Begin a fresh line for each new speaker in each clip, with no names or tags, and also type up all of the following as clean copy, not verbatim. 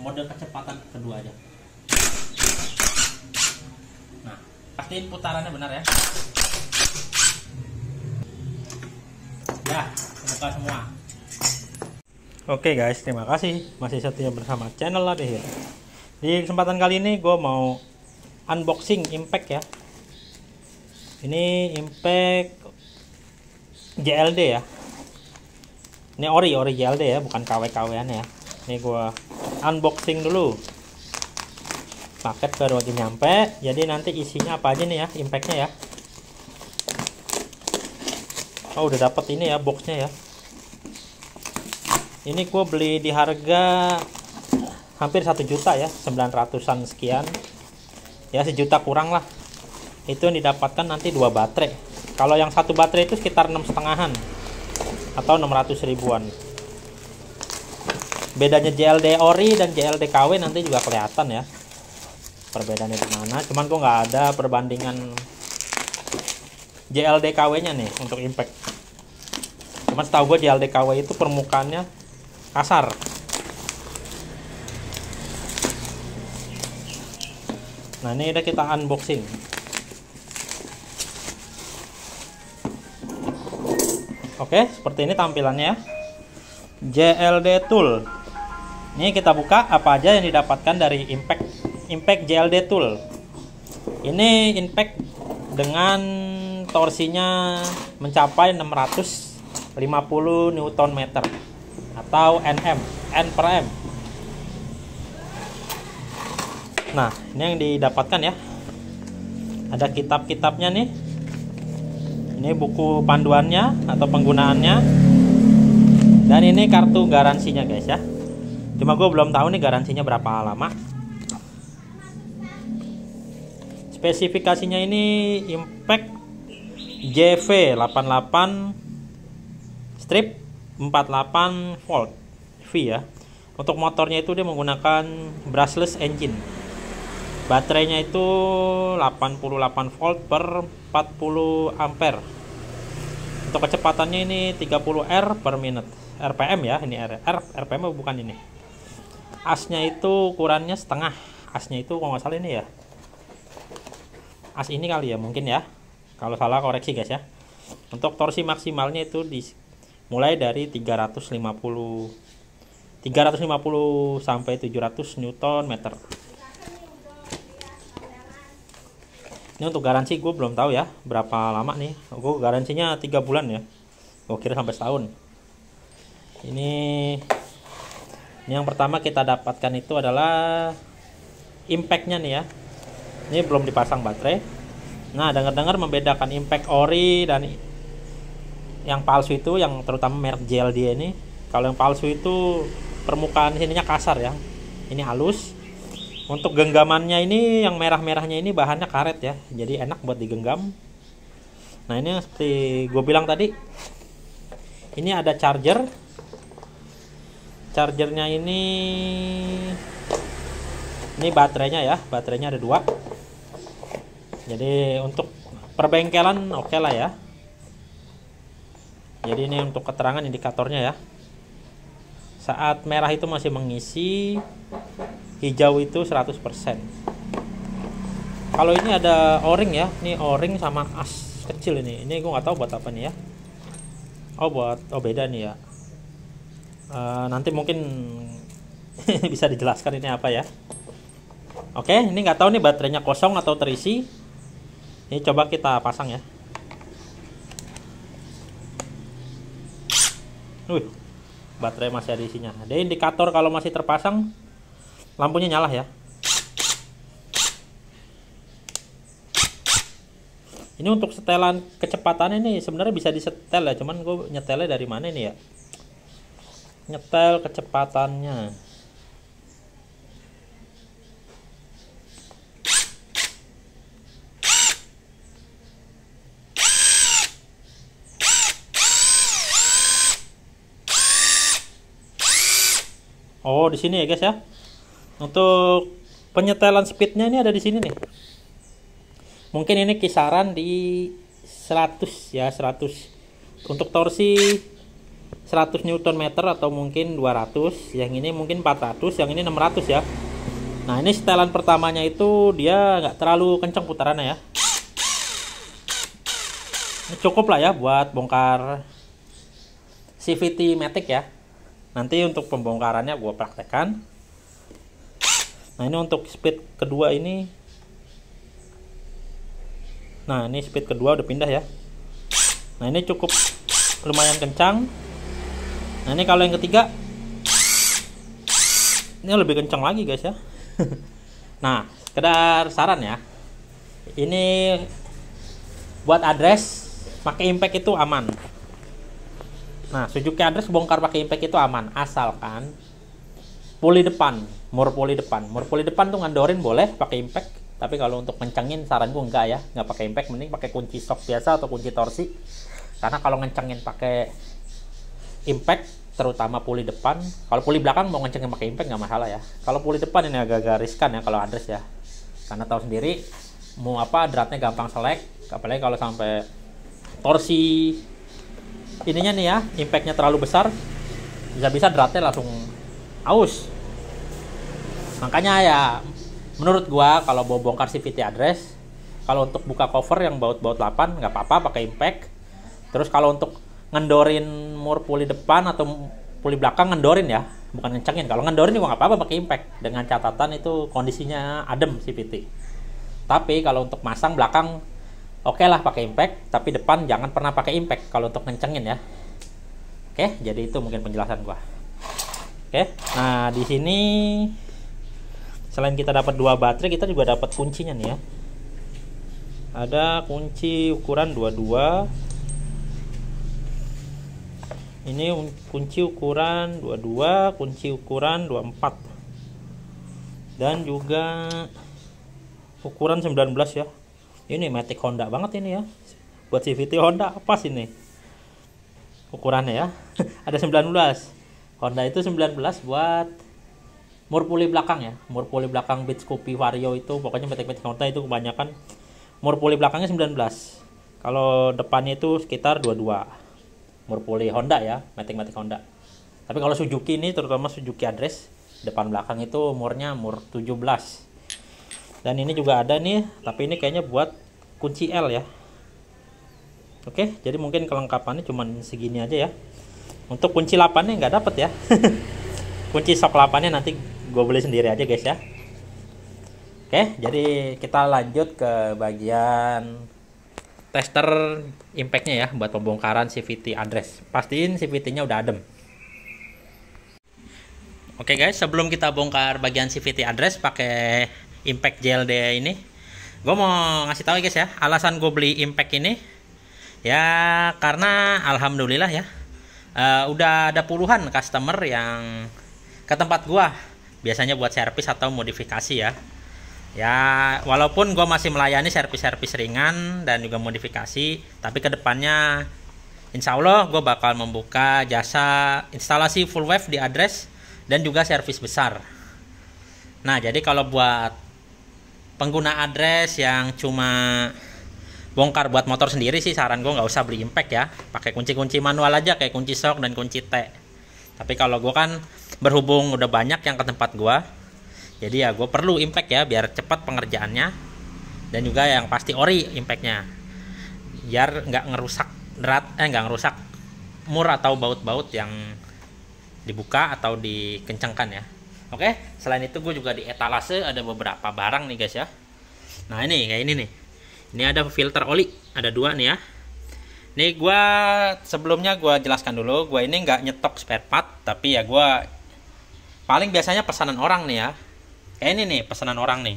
mode kecepatan kedua aja. Nah, pastiin putarannya benar ya. Ya, buka semua. Oke guys, terima kasih masih setia bersama channel Ladehir. Di kesempatan kali ini gue mau unboxing impact ya. Ini impact JLD ya. Ini ori JLD ya, bukan KW-KW-an ya. Ini gue unboxing dulu. Paket baru aja nyampe. Jadi nanti isinya apa aja nih ya, impactnya ya. Oh, udah dapet ini ya boxnya ya. Ini gue beli di harga hampir 1 juta ya, 900-an sekian. Ya 1 juta kurang lah. Itu yang didapatkan nanti 2 baterai. Kalau yang 1 baterai itu sekitar 6,5-an atau 600 ribuan. Bedanya JLD ori dan JLD KW nanti juga kelihatan ya. Perbedaannya di mana? Cuman gue nggak ada perbandingan JLD KW-nya nih untuk impact. Cuman setahu gue JLD KW itu permukaannya kasar. Nah, ini udah kita unboxing. Oke, seperti ini tampilannya. JLD Tool. Ini kita buka apa aja yang didapatkan dari impact JLD Tool. Ini impact dengan torsinya mencapai 650 Nm atau Nm, N per M. Nah, ini yang didapatkan ya. Ada kitab-kitabnya nih. Ini buku panduannya atau penggunaannya. Dan ini kartu garansinya guys ya. Cuma gue belum tahu nih garansinya berapa lama. Spesifikasinya ini impact JV88 strip 48 volt V ya. Untuk motornya itu dia menggunakan brushless engine. Baterainya itu 88 volt per 40 ampere. Untuk kecepatannya ini 30 R per minute. RPM ya, ini RPM bukan ini. Asnya itu ukurannya setengah. Asnya itu kalau nggak salah ini ya. As ini kali ya mungkin ya. Kalau salah koreksi guys ya. Untuk torsi maksimalnya itu mulai dari 350 sampai 700 Nm. Ini untuk garansi gue belum tahu ya berapa lama nih. Gue garansinya 3 bulan ya. Gue kira sampai setahun. Ini yang pertama kita dapatkan itu adalah impactnya nih ya. Ini belum dipasang baterai. Nah, dengar-dengar membedakan impact ori dan yang palsu itu, yang terutama merek JLD ini. Kalau yang palsu itu permukaan sininya kasar ya. Ini halus. Untuk genggamannya ini yang merah-merahnya ini bahannya karet ya. Jadi enak buat digenggam. Nah, ini seperti gue bilang tadi. Ini ada charger. Chargernya ini baterainya ya. Baterainya ada 2. Jadi untuk perbengkelan oke lah ya. Jadi ini untuk keterangan indikatornya ya. Saat merah itu masih mengisi, hijau itu 100%. Kalau ini ada o-ring ya. Ini o-ring sama as kecil ini. Ini gue nggak tahu buat apa nih ya. Beda nih ya. Nanti mungkin bisa dijelaskan ini apa ya. Oke, ini nggak tahu nih baterainya kosong atau terisi. Ini coba kita pasang ya. Baterai masih ada isinya. Ada indikator kalau masih terpasang, lampunya nyala ya. Ini untuk setelan kecepatan ini sebenarnya bisa disetel ya, cuman gue nyetelnya dari mana ini ya? Nyetel kecepatannya. Oh, di sini ya guys ya. Untuk penyetelan speednya ini ada di sini nih. Mungkin ini kisaran di 100 ya, 100. Untuk torsi 100 Nm atau mungkin 200, yang ini mungkin 400, yang ini 600 ya. Nah ini setelan pertamanya itu dia nggak terlalu kencang putarannya ya. Ini cukup lah ya buat bongkar CVT Matic ya. Nanti untuk pembongkarannya gue praktekkan. Nah ini untuk speed kedua ini. Nah ini speed kedua udah pindah ya. Nah ini cukup lumayan kencang. Nah ini kalau yang ketiga, ini lebih kencang lagi guys ya. Nah sekedar saran ya, ini buat address pakai impact itu aman. Nah Suzuki address bongkar pakai impact itu aman, asalkan puli depan, mur puli depan tuh ngandorin boleh pakai impact. Tapi kalau untuk kencengin saranku enggak ya, nggak pakai impact, mending pakai kunci shock biasa atau kunci torsi. Karena kalau ngencengin pakai impact, terutama puli depan, kalau puli belakang mau ngencengin pakai impact nggak masalah ya. Kalau puli depan ini agak-agak riskan ya kalau address ya, karena tahu sendiri mau apa dratnya gampang selek, apalagi kalau sampai torsi ininya nih ya, impactnya terlalu besar, bisa-bisa dratnya langsung aus. Makanya ya menurut gua kalau mau bongkar CVT address, kalau untuk buka cover yang baut-baut 8 nggak apa-apa pakai impact. Terus kalau untuk ngendorin mur puli depan atau puli belakang ngendorin ya, bukan ngencengin. Kalau ngendorin juga nggak apa-apa pakai impact, dengan catatan itu kondisinya adem CVT. Tapi kalau untuk masang belakang oke lah pakai impact, tapi depan jangan pernah pakai impact kalau untuk ngencengin ya. Oke, jadi itu mungkin penjelasan gua. Oke, nah di sini selain kita dapat 2 baterai, kita juga dapat kuncinya nih ya. Ada kunci ukuran 22. Ini kunci ukuran 22, kunci ukuran 24. Dan juga ukuran 19 ya. Ini Matic Honda banget ini ya. Buat CVT Honda apa sih ini ukurannya ya. Ada 19. Honda itu 19 buat mur puli belakang ya. Mur puli belakang Beach Scoopy Vario itu pokoknya Matic Honda itu kebanyakan mur puli belakangnya 19. Kalau depannya itu sekitar 22. Mur puli Honda ya, Matic Honda. Tapi kalau Suzuki ini, terutama Suzuki address, depan belakang itu murnya mur 17. Dan ini juga ada nih, tapi ini kayaknya buat kunci L ya. Oke, jadi mungkin kelengkapannya cuman segini aja ya. Untuk kunci 8-nya nggak dapet ya. Kunci shock 8-nya nanti gue beli sendiri aja guys ya. Oke, jadi kita lanjut ke bagian tester impactnya ya, buat pembongkaran CVT address. Pastiin CVT-nya udah adem. Oke guys, sebelum kita bongkar bagian CVT address pakai impact JLD ini, gue mau ngasih tahu guys ya, alasan gue beli impact ini ya karena alhamdulillah ya, udah ada puluhan customer yang ke tempat gue, biasanya buat servis atau modifikasi ya. Ya walaupun gue masih melayani servis-servis ringan dan juga modifikasi, tapi kedepannya insya Allah gue bakal membuka jasa instalasi full wave di address dan juga servis besar. Nah jadi kalau buat pengguna address yang cuma bongkar buat motor sendiri sih, saran gue nggak usah beli impact ya, pakai kunci-kunci manual aja kayak kunci shock dan kunci T. Tapi kalau gue kan berhubung udah banyak yang ke tempat gue, jadi ya gue perlu impact ya biar cepat pengerjaannya, dan juga yang pasti ori impactnya, biar nggak ngerusak nggak ngerusak mur atau baut-baut yang dibuka atau dikencangkan ya. Oke, selain itu gue juga di etalase ada beberapa barang nih guys ya. Nah ini kayak ini nih, ini ada filter oli, ada 2 nih ya. Nih gue sebelumnya gue jelaskan dulu, gue ini nggak nyetok spare part, tapi ya gue paling biasanya pesanan orang nih ya. Kayak ini nih pesanan orang nih,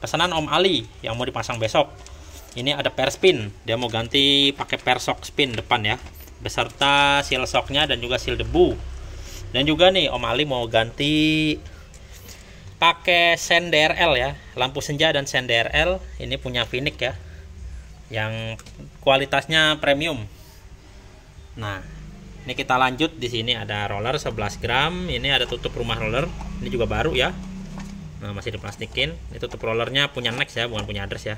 pesanan Om Ali yang mau dipasang besok. Ini ada per spin, dia mau ganti pakai per shock spin depan ya, beserta seal shocknya dan juga seal debu. Dan juga nih Om Ali mau ganti pakai sen DRL ya, lampu senja dan sen DRL. Ini punya Phoenix ya, yang kualitasnya premium. Nah ini kita lanjut, di sini ada roller 11 gram, ini ada tutup rumah roller, ini juga baru ya. Nah masih diplastikin, ini tutup rollernya punya Next ya, bukan punya address ya.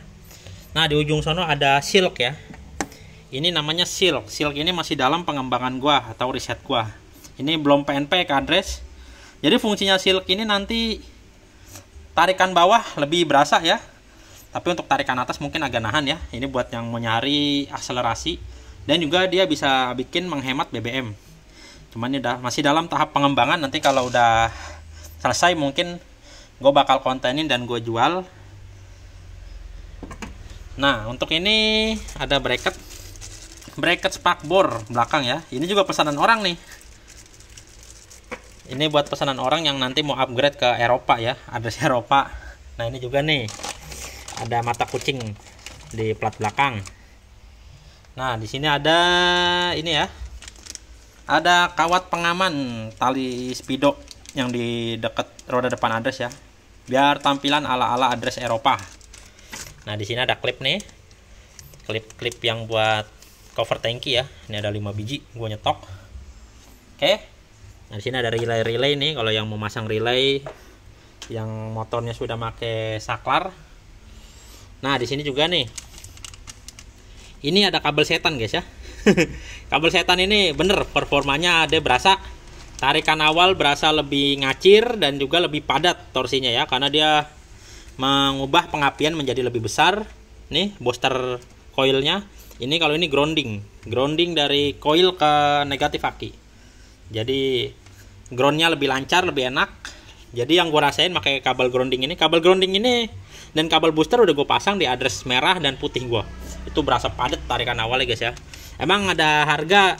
Nah di ujung sono ada silk ya, Ini namanya silk. Silk ini masih dalam pengembangan gua atau riset gua. Ini belum PNP ke address. Jadi fungsinya silk ini nanti tarikan bawah lebih berasa ya. Tapi untuk tarikan atas mungkin agak nahan ya. Ini buat yang mau nyari akselerasi dan juga dia bisa bikin menghemat BBM. Cuman ini masih dalam tahap pengembangan. Nanti kalau udah selesai mungkin gue bakal kontenin dan gue jual. Nah, untuk ini ada bracket spakbor belakang ya. Ini juga pesanan orang nih. Ini buat pesanan orang yang nanti mau upgrade ke Eropa ya, address Eropa. Nah, ini juga nih ada mata kucing di plat belakang. Nah, di sini ada ini ya. Ada kawat pengaman tali speedo yang di dekat roda depan address ya. Biar tampilan ala-ala address Eropa. Nah, di sini ada klip nih. Klip yang buat cover tangki ya. Ini ada 5 biji, gue nyetok. Oke. Nah, di sini ada relay nih kalau yang mau masang relay yang motornya sudah pakai saklar. Nah, di sini juga nih. Ini ada kabel setan, guys ya. Kabel setan ini bener performanya ada berasa. Tarikan awal berasa lebih ngacir dan juga lebih padat torsinya ya, karena dia mengubah pengapian menjadi lebih besar. Nih booster coilnya. Ini kalau ini grounding dari coil ke negatif aki. Jadi groundnya lebih lancar, lebih enak. Jadi yang gue rasain pakai kabel grounding ini dan kabel booster udah gue pasang di address merah dan putih gue. Itu berasa padat tarikan awalnya guys ya. Emang ada harga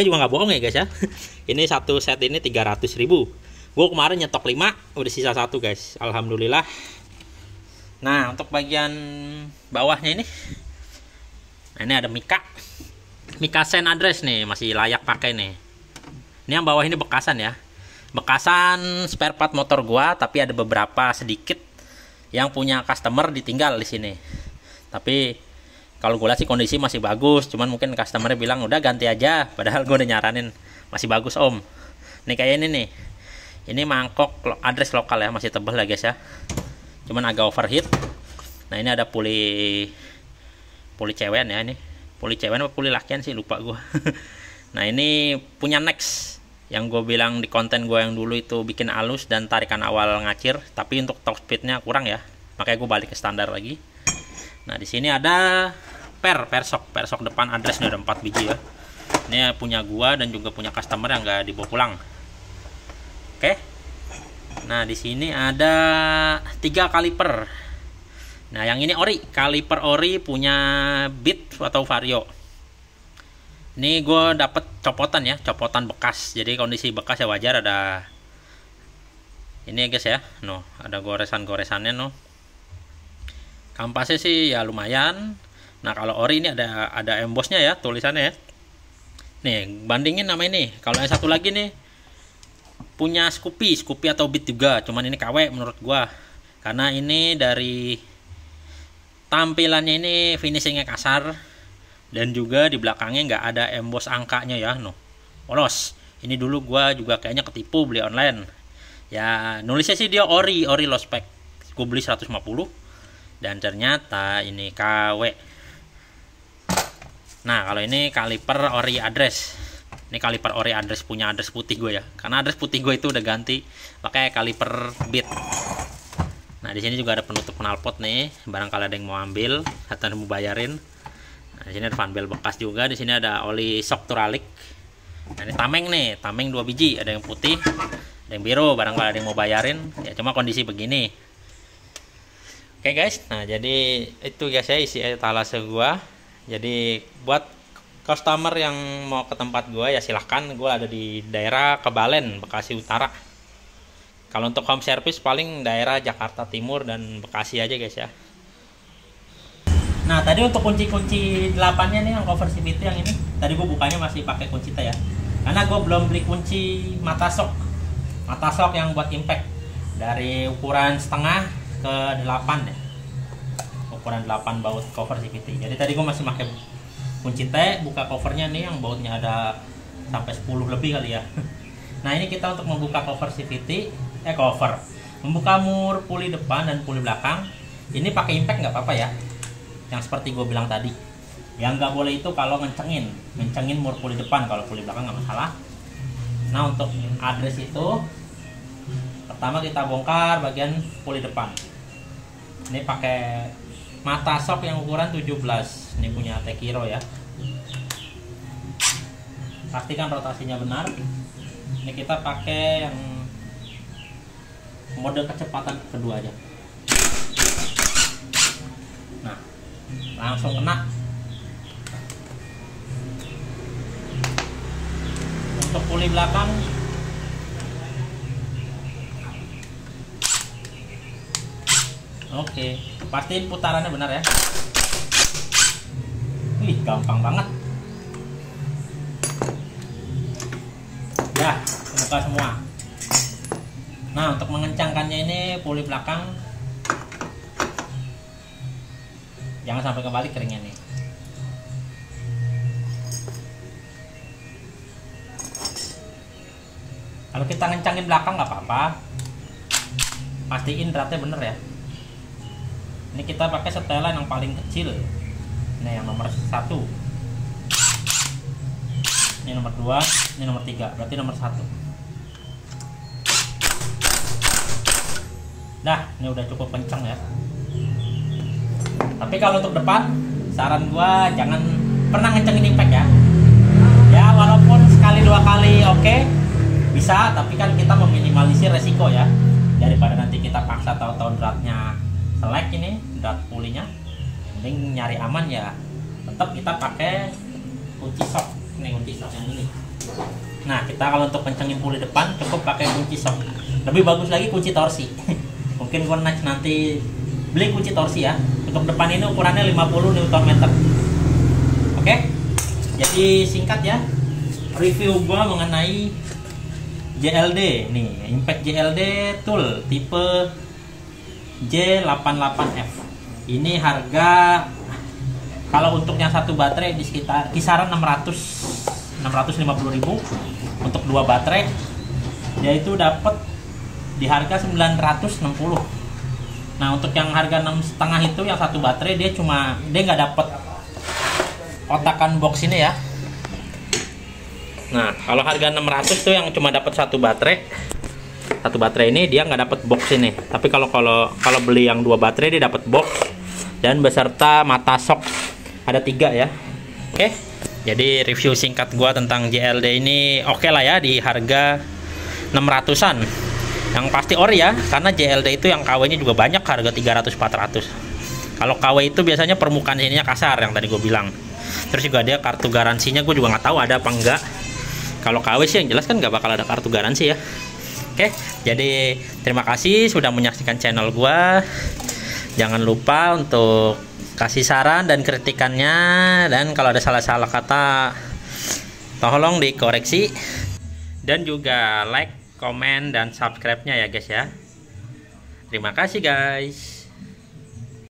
juga nggak bohong ya guys ya. Ini satu set ini 300.000. Gue kemarin nyetok 5, udah sisa 1 guys. Alhamdulillah. Nah, untuk bagian bawahnya ini, nah ini ada Mika Sen address nih, masih layak pakai nih. Ini yang bawah ini bekasan ya, bekasan spare part motor gua, tapi ada beberapa sedikit yang punya customer ditinggal di sini. Tapi kalau gue lihat sih kondisi masih bagus, cuman mungkin customernya bilang udah ganti aja, padahal gue udah nyaranin masih bagus om. Nih kayak ini nih, ini mangkok address lokal ya, masih tebal lah guys ya, cuman agak overheat. Nah, ini ada puli cewean ya, ini puli cewean apa puli lakian sih lupa gue. Nah, ini punya Next yang gue bilang di konten gue yang dulu itu bikin halus dan tarikan awal ngacir, tapi untuk top speednya kurang ya, makanya gue balik ke standar lagi. Nah, di sini ada persok depan address nih, ada 4 biji ya. Ini punya gua dan juga punya customer yang nggak dibawa pulang. Oke. Nah, di sini ada 3 kaliper. Nah, yang ini ori, kaliper ori punya Beat atau Vario. Ini gue dapet copotan ya, copotan bekas. Jadi kondisi bekas ya wajar, ada ini ya guys ya. No, ada goresan-goresannya no. Kampasnya sih ya lumayan. Nah, kalau ori ini ada embossnya ya, tulisannya ya. Nih, bandingin nama ini. Kalau yang satu lagi nih punya Scoopy atau Beat juga, cuman ini KW menurut gua. Karena ini dari tampilannya ini finishingnya kasar dan juga di belakangnya nggak ada emboss angkanya ya, no. Polos. Ini dulu gua juga kayaknya ketipu beli online. Ya, nulisnya sih dia ori low spec. Gua beli 150 dan ternyata ini KW. Nah, kalau ini kaliper ori address. Ini kaliper ori address punya address putih gue ya. Karena address putih gue itu udah ganti pakai kaliper Beat. Nah, di sini juga ada penutup knalpot nih, barangkali ada yang mau ambil atau mau bayarin. Nah, di sini ada fan belt bekas juga. Di sini ada oli shock turalik. Nah, ini tameng 2 biji, ada yang putih, ada yang biru, barangkali ada yang mau bayarin. Ya cuma kondisi begini. Oke guys, nah jadi itu guys ya isi etalase gua. Jadi buat customer yang mau ke tempat gua ya silahkan, gua ada di daerah Kebalen, Bekasi Utara. Kalau untuk home service paling daerah Jakarta Timur dan Bekasi aja guys ya. Nah, tadi untuk kunci-kunci 8-nya nih yang cover CVT yang ini, tadi gua bukanya masih pakai kunci T ya. Karena gua belum beli kunci mata shock yang buat impact dari ukuran setengah ke 8 ya, ukuran 8 baut cover CVT. Jadi tadi gue masih pakai kunci T, buka covernya nih yang bautnya ada sampai 10 lebih kali ya. Nah, ini kita untuk membuka cover CVT, membuka mur puli depan dan puli belakang. Ini pakai impact nggak apa-apa ya, yang seperti gue bilang tadi. Yang nggak boleh itu kalau ngencengin mur puli depan, kalau puli belakang nggak masalah. Nah, untuk address itu pertama kita bongkar bagian puli depan. Ini pakai mata sok yang ukuran 17. Ini punya Tekiro ya. Pastikan rotasinya benar. Ini kita pakai yang mode kecepatan kedua aja. Nah, langsung kena. Untuk puli belakang oke, pastiin putarannya benar ya. Wih, gampang banget. Ya, buka semua. Nah, untuk mengencangkannya ini puli belakang jangan sampai kebalik keringnya nih. Kalau kita ngencangin belakang nggak apa-apa, pastiin beratnya bener ya. Ini kita pakai setelan yang paling kecil. Ini yang nomor 1. Ini nomor 2, ini nomor 3, berarti nomor 1. Nah, ini udah cukup kenceng ya. Tapi kalau untuk depan, saran gua jangan pernah ngencengin impact ya. Ya, walaupun sekali 2 kali oke, bisa, tapi kan kita meminimalisir resiko ya, daripada nanti kita paksa tahu-tahu dratnya selek, ini drat pulinya, mending nyari aman ya. Tetap kita pakai kunci sok. Ini kunci sok yang ini. Nah, kita kalau untuk kencengin puli depan cukup pakai kunci sok. Lebih bagus lagi kunci torsi. Mungkin gua nanti beli kunci torsi ya. Untuk depan ini ukurannya 50 Nm. Oke, jadi singkat ya review gua mengenai JLD nih, Impact JLD Tool tipe J88F. Ini harga kalau untuk yang satu baterai di sekitar kisaran 650.000. Untuk 2 baterai yaitu dapat di harga 960. Nah, untuk yang harga 6,5 itu yang satu baterai dia nggak dapat kotakan box ini ya. Nah, kalau harga 600 tuh yang cuma dapat satu baterai. Satu baterai ini dia nggak dapat box ini. Tapi kalau beli yang 2 baterai dia dapat box dan beserta mata sok ada 3 ya. Oke. Jadi review singkat gua tentang JLD ini oke lah ya di harga 600-an. Yang pasti ori ya, karena JLD itu yang KW-nya juga banyak, harga 300-400. Kalau KW itu biasanya permukaan sininya kasar yang tadi gue bilang. Terus juga dia kartu garansinya gue juga nggak tahu ada apa enggak. Kalau KW sih yang jelas kan nggak bakal ada kartu garansi ya. Oke, jadi terima kasih sudah menyaksikan channel gua. Jangan lupa untuk kasih saran dan kritikannya, dan kalau ada salah-salah kata tolong dikoreksi, dan juga like, komen, dan subscribe-nya ya guys ya. Terima kasih guys.